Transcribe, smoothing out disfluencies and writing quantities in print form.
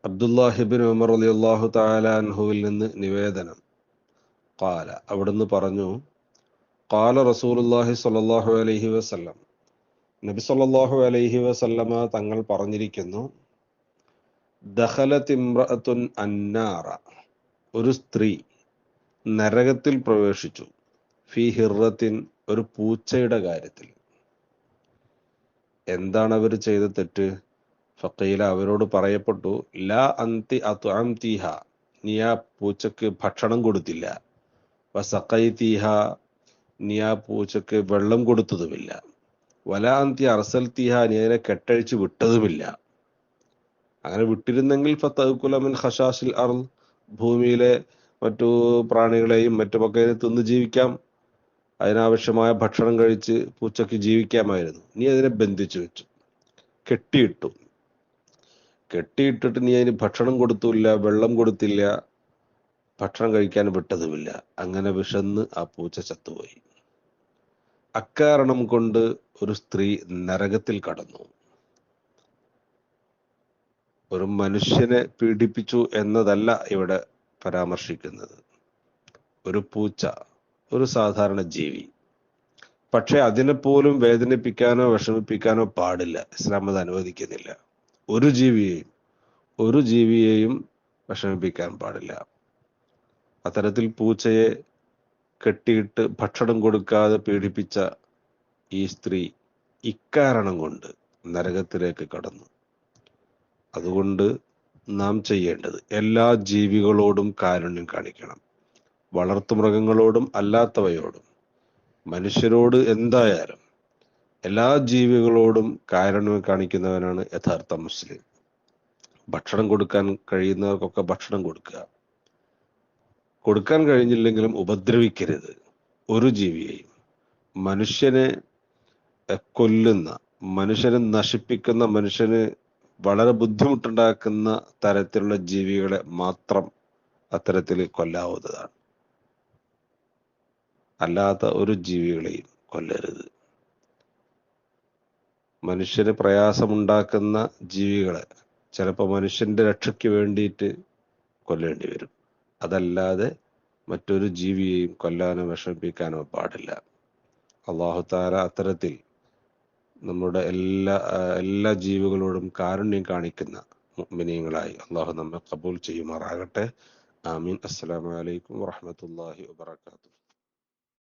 അബ്ദുല്ലാഹിബിൻ ഉമർ റളിയല്ലാഹു തആല അൻഹുവിൽ നിന്ന് നിവേദനം. ഖാല, അവിടുന്ന് പറഞ്ഞു, ഖാല റസൂലുള്ളാഹി സ്വല്ലല്ലാഹു അലൈഹി വസല്ലം, നബി സ്വല്ലല്ലാഹു അലൈഹി വസല്ലമ തങ്ങൾ പറഞ്ഞിരിക്കുന്നു, ദഖലത് ഇംറഅത്തുൻ അന്നാറ, ഒരു സ്ത്രീ നരകത്തിൽ പ്രവേശിച്ചു, ഫീ ഹിർറത്തിൻ, ഒരു പൂച്ചയുടെ കാര്യത്തിൽ. എന്താണ് അവർ ചെയ്ത തെറ്റ്? ഫഖീല, അവരോട് പറയപ്പെട്ടു, ലാ അന്തി അത്അംതിഹ, നീ ആ പൂച്ചക്ക് ഭക്ഷണം കൊടുത്തില്ല. വസഖൈതിഹ, നീ ആ പൂച്ചക്ക് വെള്ളം കൊടുത്തതുമില്ല. വലാ അന്തി അർസൽതിഹ, നീ അതിനെ കെട്ടഴിച്ച് വിട്ടതുമില്ല. അങ്ങനെ വിട്ടിരുന്നെങ്കിൽ ഫതഅകുല മിൻ ഖശാശിൽ അർള്, ഭൂമിയിലെ മറ്റു പ്രാണികളെയും മറ്റുമൊക്കെ തിന്ന് ജീവിക്കാം. അതിനാവശ്യമായ ഭക്ഷണം കഴിച്ച് പൂച്ചക്ക് ജീവിക്കാമായിരുന്നു. നീ അതിനെ ബന്ധിച്ചു വെച്ചു, കെട്ടിയിട്ടു. കെട്ടിയിട്ടിട്ട് നീ അതിന് ഭക്ഷണം കൊടുത്തില്ല, വെള്ളം കൊടുത്തില്ല, ഭക്ഷണം കഴിക്കാൻ വിട്ടതുമില്ല. അങ്ങനെ വിശന്ന് ആ പൂച്ച ചത്തുപോയി. അക്കാരണം കൊണ്ട് ഒരു സ്ത്രീ നരകത്തിൽ കടന്നു. ഒരു മനുഷ്യനെ പീഡിപ്പിച്ചു എന്നതല്ല ഇവിടെ പരാമർശിക്കുന്നത്. ഒരു പൂച്ച, ഒരു സാധാരണ ജീവി. പക്ഷെ അതിനെപ്പോലും വേദനിപ്പിക്കാനോ വിഷമിപ്പിക്കാനോ പാടില്ല. ഇസ്ലാം അത് അനുവദിക്കുന്നില്ല. ഒരു ജീവിയെയും വിഷമിപ്പിക്കാൻ പാടില്ല. അത്തരത്തിൽ പൂച്ചയെ കെട്ടിയിട്ട് ഭക്ഷണം കൊടുക്കാതെ പീഡിപ്പിച്ച ഈ സ്ത്രീ ഇക്കാരണം കൊണ്ട് നരകത്തിലേക്ക് കടന്നു. അതുകൊണ്ട് നാം ചെയ്യേണ്ടത് എല്ലാ ജീവികളോടും കാരുണ്യം കാണിക്കണം. വളർത്തുമൃഗങ്ങളോടും അല്ലാത്തവയോടും, മനുഷ്യരോട് എന്തായാലും എല്ലാ ജീവികളോടും കാരുണ്യം കാണിക്കുന്നവനാണ് യഥാർത്ഥ മുസ്ലിം. ഭക്ഷണം കൊടുക്കാൻ കഴിയുന്നവർക്കൊക്കെ ഭക്ഷണം കൊടുക്കുക. കൊടുക്കാൻ കഴിഞ്ഞില്ലെങ്കിലും ഉപദ്രവിക്കരുത് ഒരു ജീവിയെയും. മനുഷ്യനെ കൊല്ലുന്ന, മനുഷ്യനെ നശിപ്പിക്കുന്ന, മനുഷ്യന് വളരെ ബുദ്ധിമുട്ടുണ്ടാക്കുന്ന തരത്തിലുള്ള ജീവികളെ മാത്രം അത്തരത്തിൽ കൊല്ലാവുന്നതാണ്. അല്ലാത്ത ഒരു ജീവികളെയും കൊല്ലരുത്. മനുഷ്യന് പ്രയാസമുണ്ടാക്കുന്ന ജീവികളെ ചിലപ്പോൾ മനുഷ്യന്റെ രക്ഷയ്ക്ക് വേണ്ടിയിട്ട് കൊല്ലേണ്ടി വരും. അതല്ലാതെ മറ്റൊരു ജീവിയെയും കൊല്ലാനോ വിഷമിപ്പിക്കാനോ പാടില്ല. അല്ലാഹു തആല അത്തരത്തിൽ നമ്മുടെ എല്ലാ ജീവികളോടും കാരുണ്യം കാണിക്കുന്ന മുഅ്മിനീങ്ങളായി അല്ലാഹു നമ്മെ ഖബൂൽ ചെയ്യുമാറാകട്ടെ. ആമീൻ. അസ്സലാമു അലൈക്കും വറഹ്മത്തുള്ളാഹി വബറകാതുഹു.